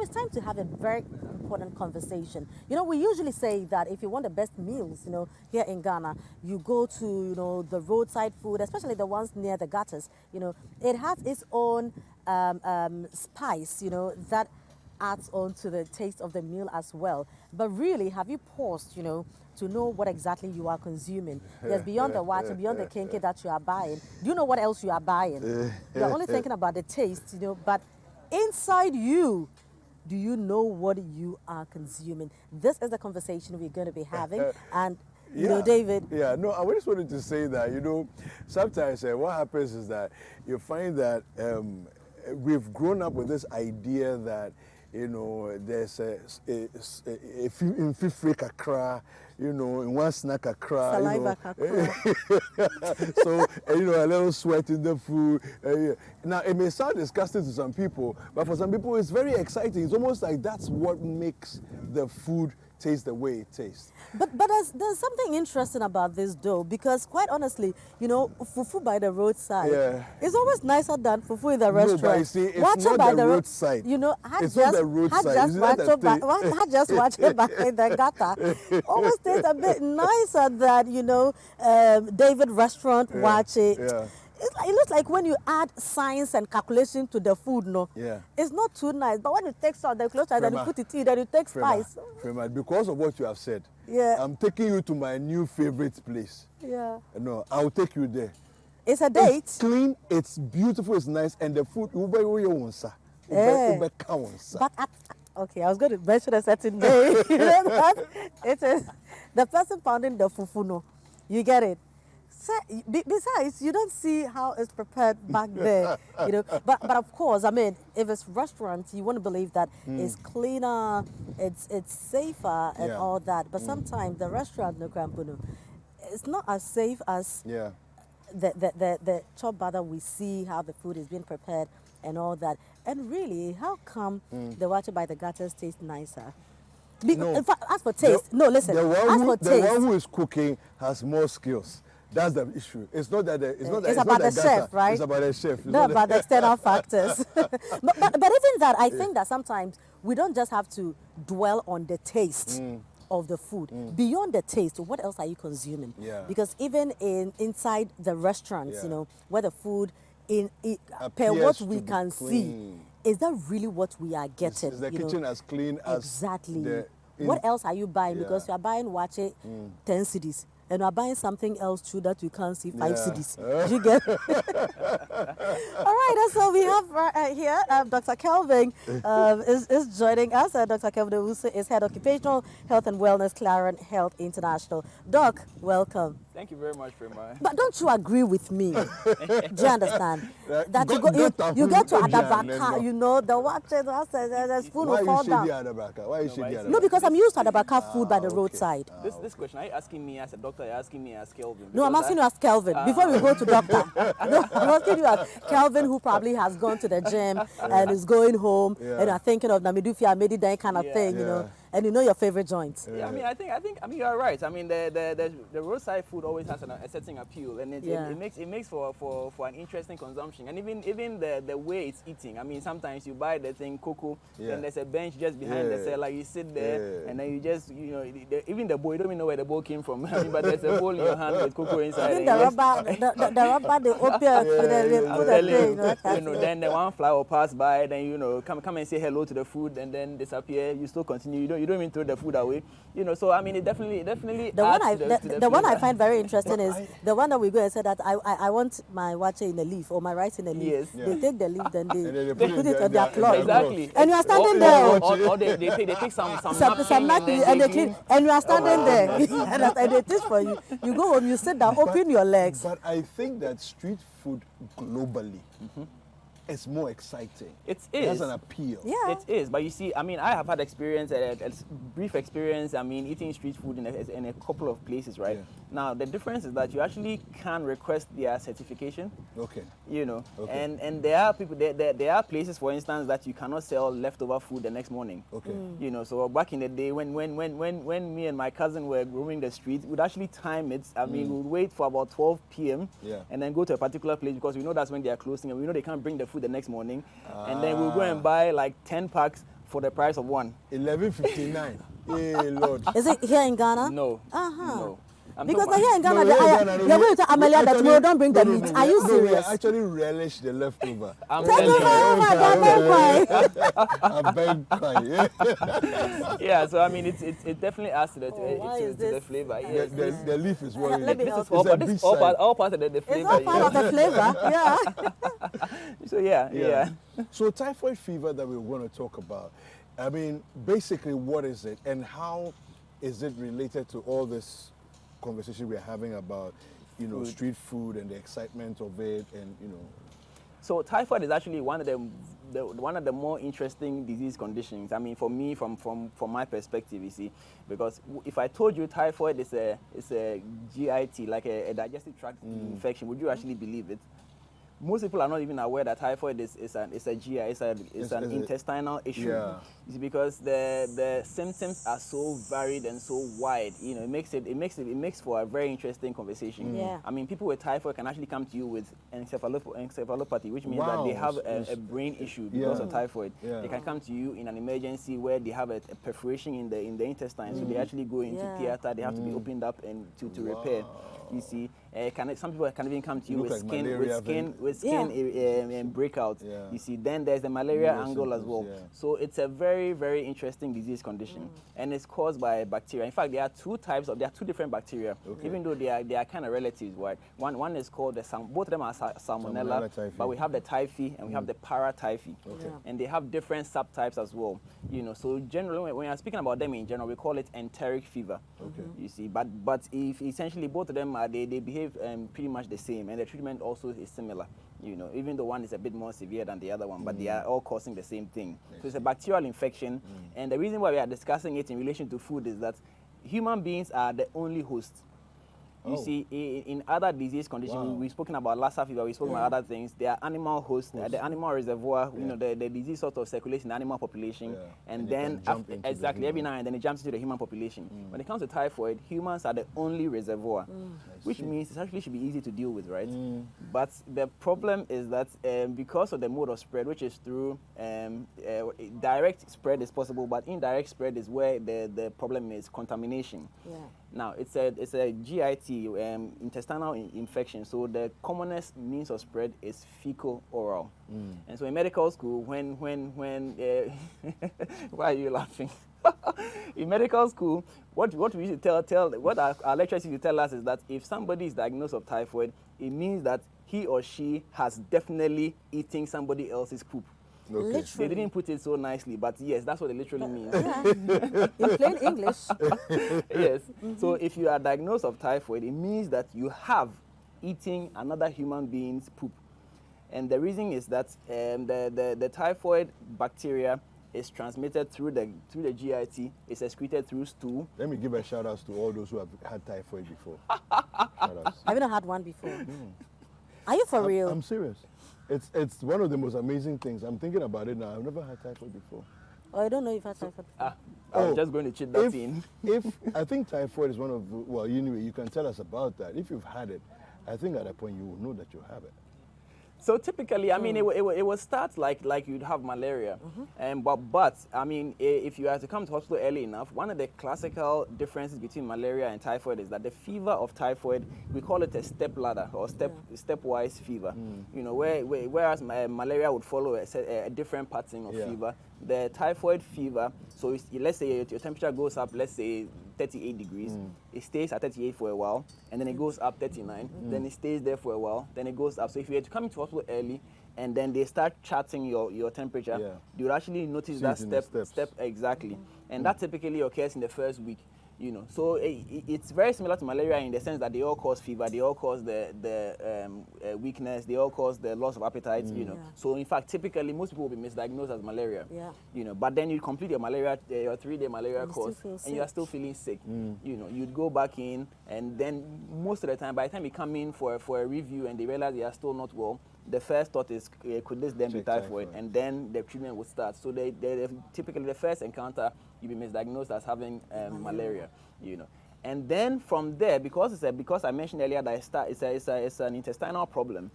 it's time to have a very important conversation. We usually say that if you want the best meals, here in Ghana, you go to, the roadside food, especially the ones near the gutters. It has its own spice, that adds on to the taste of the meal as well. But really, have you paused, to know what exactly you are consuming? Yes, beyond the water, beyond the kinky that you are buying, do you know what else you are buying? You're only thinking about the taste, but inside you, do you know what you are consuming? This is the conversation we're going to be having. And David. Yeah, no, I just wanted to say that, sometimes what happens is that you find that we've grown up with this idea that, there's in fifth kakra, in one snack kakra. Saliva kakra. So, a little sweat in the food. Now, it may sound disgusting to some people, but for some people, it's very exciting. It's almost like that's what makes the food taste the way it tastes. But there's something interesting about this though, because quite honestly, fufu by the roadside is always nicer than fufu in the restaurant. No, but you see, it's watch not by the roadside. It's not the roadside. I just watch it by the gutter. Always tastes a bit nicer than David restaurant. Watch it. Yeah. It looks like when you add science and calculation to the food, it's not too nice. But when you take salt, then close and you put it in, then you take spice. Frema, because of what you have said, yeah, I'm taking you to my new favorite place. Yeah. No, I'll take you there. It's a date. It's clean, it's beautiful, it's nice, and the food, But okay, I was going to mention a certain day. It is the person pounding the fufu, no. You get it? Besides, you don't see how it's prepared back there, But of course, I mean, if it's restaurants, you want to believe that it's cleaner, it's safer, and all that. But sometimes the restaurant, it's not as safe as the chop bar that we see how the food is being prepared and all that. And really, how come the water by the gutters tastes nicer? No, in fact, as for taste, listen. The one who is cooking has more skills. That's the issue. It's not that it's about the chef, right? It's about the chef. Not about the external factors. but even that, I think that sometimes we don't just have to dwell on the taste of the food. Beyond the taste, what else are you consuming? Yeah. Because even inside the restaurants, where the food per what we can see, is that really what we are getting? Is the kitchen as clean as exactly? What else are you buying? Because you are buying 10 cedis. And we're buying something else too that we can't see 5 cities. You get it? All right, so we have here Dr. Kelvin is joining us. Dr. Kelvin Owusu is Head of Occupational Health and Wellness, Clarence Health International. Doc, welcome. Thank you very much, Frema. But don't you agree with me? Do you understand? That you get to Adabaka, the water, the spoon will fall down. Why is she the No, because I'm used to Adabaka food by the roadside. This question, are you asking me as a doctor, or are you asking me as Kelvin? No, I'm asking you as Kelvin. Before we go to doctor. No, I'm asking you as Kelvin, who probably has gone to the gym and is going home and are thinking of Namidufia, Medida kind of thing, and your favorite joints. Yeah, I mean, you are right. I mean, the roadside food always has a certain appeal, and it makes for an interesting consumption, and even the way it's eating. I mean, sometimes you buy the thing cocoa, and there's a bench just behind the seller. You sit there, and then you just even the bowl, you don't even know where the bowl came from. I mean, but there's a bowl in your hand with cocoa inside. Even the rubber, the opium, then the one fly will pass by, then come and say hello to the food, and then disappear. You still continue. You don't even throw the food away. So I mean, it definitely. The one I find very interesting is the one that we go and say that I want my wache in a leaf or my rice in a leaf. Yes. They take the leaf, then they put it on their cloth. Exactly. And you are standing there. Or they take some napkin and they clean, and you are standing there. And they teach for you. You go home, you sit down, open your legs. But I think that street food globally. It's more exciting. It is. It has an appeal. Yeah. It is. But you see, I mean, I have had experience, a brief experience, I mean, eating street food in a couple of places, right? Yeah. Now, the difference is that you actually can request their certification. Okay. Okay. And there are people, there are places, for instance, that you cannot sell leftover food the next morning. Okay. So back in the day, when me and my cousin were roaming the street, we'd actually time it. I mean, we'd wait for about 12 p.m. And then go to a particular place because we know that's when they are closing, and we know they can't bring the food the next morning. And then we'll go and buy like 10 packs for the price of one. 11.59. Hey Lord. Is it here in Ghana? No. Uh-huh. No. Because here in Ghana, No, they're going to tell Amelia that tomorrow don't bring the meat. Are you No, serious? we actually relish the leftover. I'm Take telling over, you. I beg why. Yeah, so I mean, it definitely adds to the why is to the this? flavor. Yes. The leaf is what Let me This help is you. all, It's a this beach all, side. all part of the It's flavor. all part of the flavor. Yeah. So yeah. So typhoid fever that we're going to talk about, I mean, basically what is it and how is it related to all this conversation we're having about, you know, street food and the excitement of it and, you know. So typhoid is actually one of the more interesting disease conditions. I mean, for me, from my perspective, you see, because if I told you typhoid is a GIT, like a digestive tract infection, would you actually believe it? Most people are not even aware that typhoid is a GI, it's an intestinal issue. Yeah. It's because the symptoms are so varied and so wide. You know, it makes for a very interesting conversation. Yeah. I mean, people with typhoid can actually come to you with encephalopathy, which means that they have a brain issue because of typhoid. Yeah. They can come to you in an emergency where they have a perforation in the intestine, so they actually go into theater. They have to be opened up and to repair. You see, some people can even come to you with skin breakout. Yeah. You see, then there's the malaria No angle as symptoms, well. yeah. So it's a very, very interesting disease condition, and it's caused by bacteria. In fact, there are two different bacteria, even though they are kind of relatives. Right? One is called both of them are salmonella, typhi. but we have the typhi and we have the paratyphi, and they have different subtypes as well. You know, so generally when you're speaking about them in general, we call it enteric fever. You see, but if essentially both of them they behave pretty much the same, and the treatment also is similar. You know, even though one is a bit more severe than the other one, but they are all causing the same thing. So it's a bacterial infection, and the reason why we are discussing it in relation to food is that human beings are the only host. You see, in other disease conditions, we've spoken about Lassa fever, we've spoken about other things. They are animal hosts, the animal reservoir, you know, the disease sort of circulates in the animal population, and then every now and then it jumps into the human population. When it comes to typhoid, humans are the only reservoir, which means it actually should be easy to deal with, right? But the problem is that because of the mode of spread, which is through direct spread is possible, but indirect spread is where the problem is contamination. Yeah. Now, it's a GIT, intestinal infection. So the commonest means of spread is fecal oral. And so in medical school, when why are you laughing? In medical school, what we used to what our lecturers used to tell us is that if somebody is diagnosed with typhoid, it means that he or she has definitely eaten somebody else's poop. They didn't put it so nicely, but yes, that's what it literally means. Yeah. In plain English. Yes. So if you are diagnosed of typhoid, it means that you have eaten another human being's poop. And the reason is that the typhoid bacteria is transmitted through the GIT. It's excreted through stool. Let me give a shout out to all those who have had typhoid before. Shout outs. Have you not had one before? Are you for real? I'm serious. It's one of the most amazing things. I'm thinking about it now. I've never had typhoid before. Oh, I don't know if I had typhoid. I was just going to cheat that in. If I think typhoid is one of the, well, anyway, you can tell us about that. If you've had it, I think at that point you will know that you have it. So typically, I mean, it will start like you'd have malaria, but I mean, if you have to come to hospital early enough, one of the classical differences between malaria and typhoid is that the fever of typhoid, we call it a step ladder or stepwise fever. You know, whereas malaria would follow a different pattern of fever, the typhoid fever. So let's say your temperature goes up, let's say 38 degrees, it stays at 38 for a while, and then it goes up 39, then it stays there for a while, then it goes up. So if you had to come into hospital early, and then they start charting your temperature, you would actually notice that step exactly. And that typically occurs in the first week. You know, so it's very similar to malaria in the sense that they all cause fever, they all cause the weakness, they all cause the loss of appetite. You know, so in fact, typically most people will be misdiagnosed as malaria. You know, but then you complete your malaria, your 3-day malaria course, and you are still feeling sick. You know, you'd go back in, and then most of the time, by the time you come in for a review and they realize you are still not well, the first thought is, could this then be typhoid? And then the treatment would start. So they typically the first encounter, you'll be misdiagnosed as having malaria, you know. And then from there, because I mentioned earlier that it's an intestinal problem,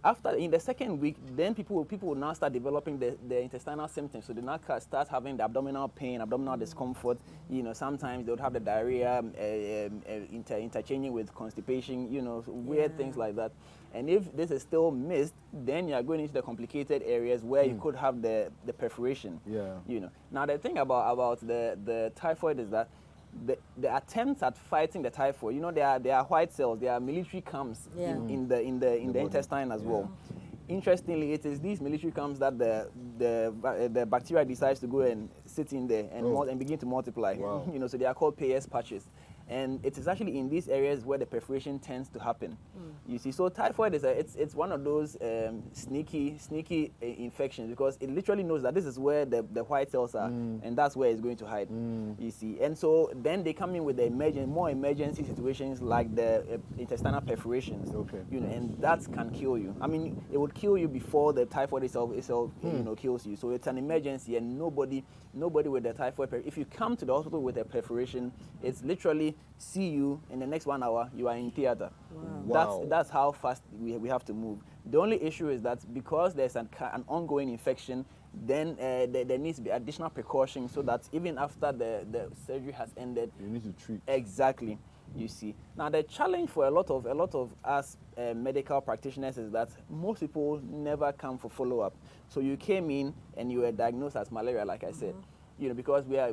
After in the second week, then people will now start developing the intestinal symptoms. So they now start having the abdominal pain, abdominal discomfort. You know, sometimes they would have the diarrhea, interchanging with constipation. You know, weird things like that. And if this is still missed, then you are going into the complicated areas where you could have the perforation. Yeah. You know. Now the thing about the typhoid is that the attempts at fighting the typhoid, you know, there are white cells, there are military camps in the intestine as well. Interestingly, it is these military camps that the bacteria decides to go and sit in there and begin to multiply. Wow. You know, so they are called Peyer's patches. And it is actually in these areas where the perforation tends to happen. You see, so typhoid is it's one of those sneaky infections, because it literally knows that this is where the white cells are, and that's where it's going to hide. You see, and so then they come in with the more emergency situations like the intestinal perforations. Okay. You know, and that can kill you. I mean, it would kill you before the typhoid itself you know, kills you. So it's an emergency, and nobody with the typhoid, if you come to the hospital with a perforation, it's literally see you in the next 1 hour, you are in theater. Wow. That's how fast we have to move. The only issue is that because there's an ongoing infection, then there needs to be additional precautions so that even after the surgery has ended, You need to treat. exactly. You see, now the challenge for a lot of us medical practitioners is that most people never come for follow-up. So you came in and you were diagnosed as malaria, like I said. You know, because we are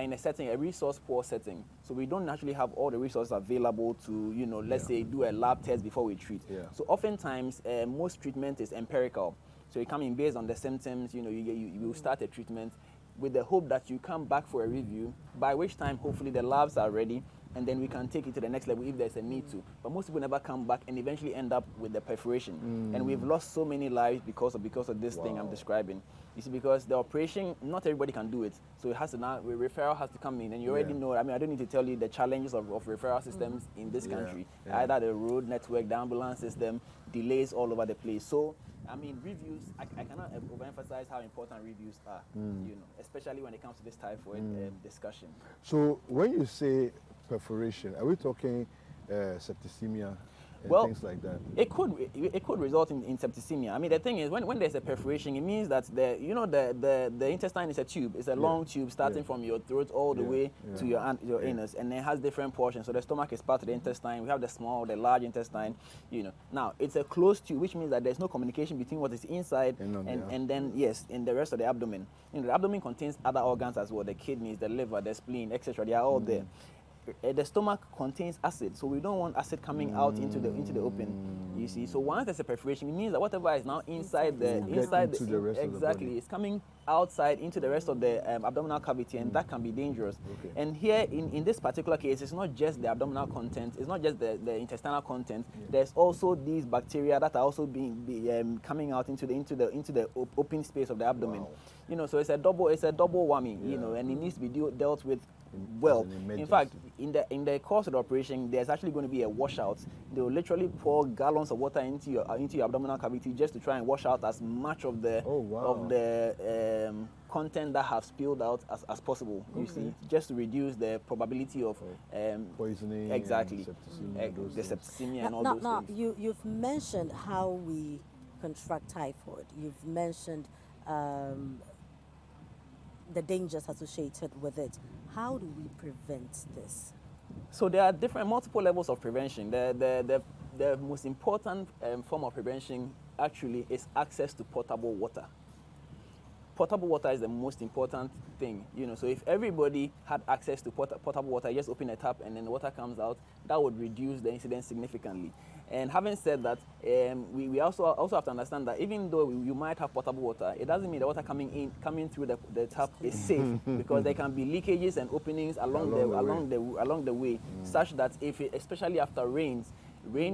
in a resource poor setting, so we don't naturally have all the resources available to, you know, let's say do a lab test before we treat. Yeah. So oftentimes most treatment is empirical. So you come in based on the symptoms. You know, you will start a treatment with the hope that you come back for a review, by which time hopefully the labs are ready, and then we can take it to the next level if there's a need to. But most people never come back and eventually end up with the perforation. And we've lost so many lives because of this thing I'm describing. You see, because the operation, not everybody can do it. So it has to now, referral has to come in. And you already know, I mean, I don't need to tell you the challenges of referral systems in this country. Either the road network, the ambulance system, delays all over the place. So, I mean, reviews, I cannot overemphasize how important reviews are, you know, especially when it comes to this typhoid discussion. So when you say perforation, are we talking septicemia and Well, things like that? It could result in septicemia. I mean, the thing is, when there's a perforation, it means that the intestine is a tube. It's a long tube starting from your throat all the way to your anus, and it has different portions. So the stomach is part of the intestine. We have the small, the large intestine. You know, now it's a closed tube, which means that there's no communication between what is inside and then in the rest of the abdomen. You know, the abdomen contains other organs as well: the kidneys, the liver, the spleen, etc. They are all there. The stomach contains acid, so we don't want acid coming out into the open. You see, so once there's a perforation, it means that whatever is now inside the exactly, it's coming outside into the rest of the abdominal cavity, and that can be dangerous. And here in this particular case, it's not just the abdominal content, it's not just the intestinal content. There's also these bacteria that are also coming out into the open space of the abdomen. You know, so it's a double whammy. You know, and it needs to be dealt with well. In fact, in the course of the operation, there's actually going to be a washout. They will literally pour gallons of water into your abdominal cavity just to try and wash out as much of the content that have spilled out as possible. You see, just to reduce the probability of poisoning, exactly, the septicemia and all those things. You've mentioned how we contract typhoid. You've mentioned the dangers associated with it. How do we prevent this? So there are multiple levels of prevention. The most important form of prevention actually is access to potable water. Potable water is the most important thing, you know. So if everybody had access to potable water, you just open a tap and then the water comes out, that would reduce the incidence significantly. And having said that, we also have to understand that even though you might have potable water, it doesn't mean the water coming through the tap is safe, because there can be leakages and openings along the way, such that especially after rain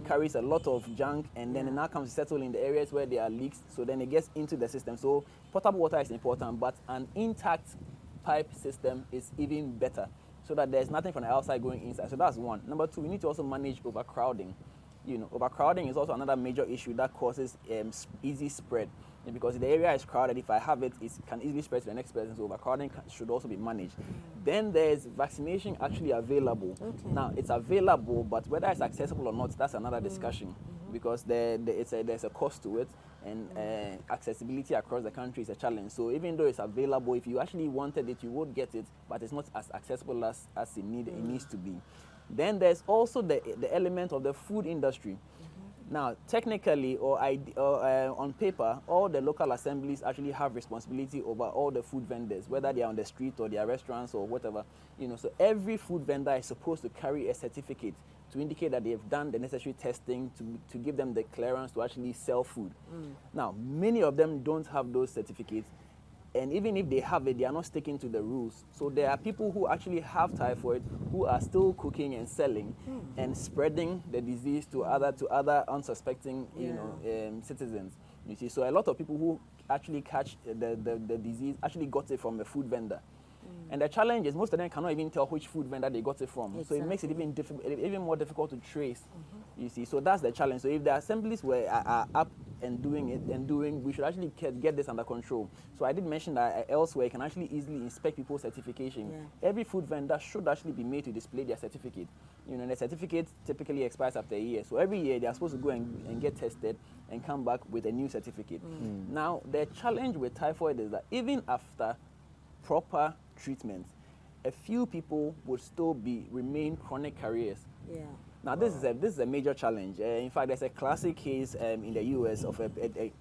carries a lot of junk, and then it now comes to settle in the areas where there are leaks, so then it gets into the system. So potable water is important, but an intact pipe system is even better, so that there's nothing from the outside going inside. So that's one. Number two, we need to also manage overcrowding. You know, overcrowding is also another major issue that causes easy spread. And because the area is crowded, if I have it, it can easily spread to the next person. So overcrowding should also be managed. Then there's vaccination actually available. Now, it's available, but whether it's accessible or not, that's another discussion. because there's a cost to it, and accessibility across the country is a challenge. So even though it's available, if you actually wanted it, you would get it, but it's not as accessible as it needs to be. Then there's also the element of the food industry. Now, technically or on paper, all the local assemblies actually have responsibility over all the food vendors, whether they are on the street or they are restaurants or whatever. So every food vendor is supposed to carry a certificate to indicate that they have done the necessary testing to give them the clearance to actually sell food. Now, many of them don't have those certificates. And even if they have it, they are not sticking to the rules. So there are people who actually have typhoid who are still cooking and selling and spreading the disease to other unsuspecting citizens. You see, so a lot of people who actually catch the disease actually got it from a food vendor. And the challenge is most of them cannot even tell which food vendor they got it from. Exactly. So it makes it even more difficult to trace. You see, so that's the challenge. So if the assemblies are up and doing, we should actually get this under control. So I did mention that elsewhere you can actually easily inspect people's certification. Yeah. Every food vendor should actually be made to display their certificate. The certificate typically expires after a year. So every year they are supposed to go and get tested and come back with a new certificate. Now, the challenge with typhoid is that even after proper treatment, a few people would still remain chronic carriers. Yeah. Now this is a major challenge. In fact, there's a classic case in the U.S. of a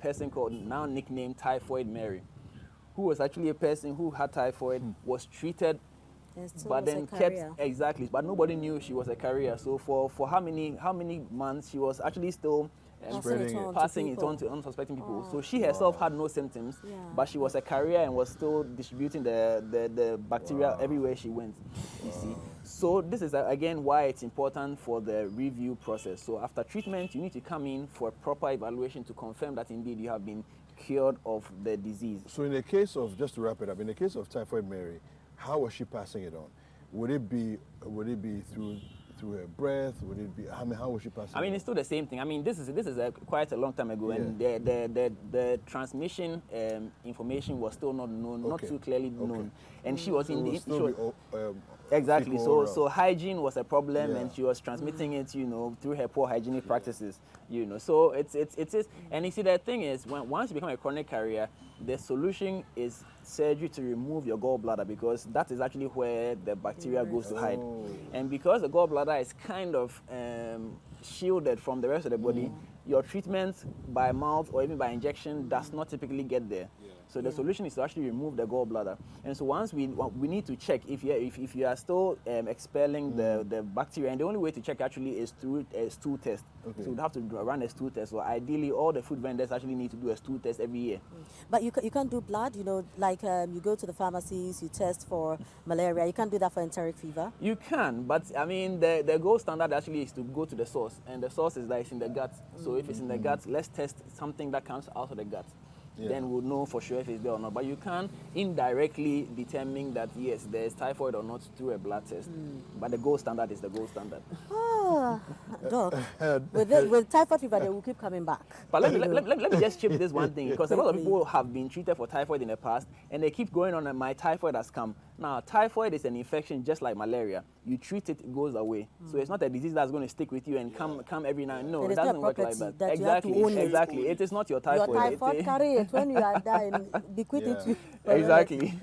person called, now nicknamed Typhoid Mary, who was actually a person who had typhoid, was treated, but then but nobody knew she was a carrier. So for how many months she was actually still passing it on to unsuspecting people. So she herself had no symptoms, but she was a carrier and was still distributing the bacteria everywhere she went, you see. So this is again why it's important for the review process. So after treatment, you need to come in for a proper evaluation to confirm that indeed you have been cured of the disease. So in the case of, just to wrap it up, in the case of Typhoid Mary, how was she passing it on? Would it be through her breath? Would it be, how was she passing? I mean, it's still the same thing. I mean, this is quite a long time ago, and the transmission information was still not known, not too clearly known, and she was in the exactly. So hygiene was a problem, and she was transmitting it, through her poor hygienic practices, So it is, and you see, the thing is, once you become a chronic carrier, the solution is surgery to remove your gallbladder, because that is actually where the bacteria goes to hide. And because the gallbladder is kind of shielded from the rest of the body, your treatment by mouth or even by injection does not typically get there. So the solution is to actually remove the gallbladder. And so once we need to check if you are still expelling the bacteria, and the only way to check actually is through a stool test. So we'd have to run a stool test. So ideally, all the food vendors actually need to do a stool test every year. But you can't do blood, like you go to the pharmacies, you test for malaria. You can't do that for enteric fever. You can, but I mean the gold standard actually is to go to the source, and the source is that it's in the gut. So if it's in the gut, let's test something that comes out of the gut. Then we'll know for sure if it's there or not. But you can indirectly determine that, yes, there's typhoid or not through a blood test. But the gold standard is the gold standard. Doc, with typhoid fever, they will keep coming back. But let me just chip this one thing, because a lot of people have been treated for typhoid in the past, and they keep going on, and my typhoid has come. Now, typhoid is an infection just like malaria. You treat it, it goes away. So it's not a disease that's going to stick with you and come every now and then. No, it doesn't work like that. Exactly. It is not your typhoid. Your typhoid carry it when you are dying, bequeath it to Exactly.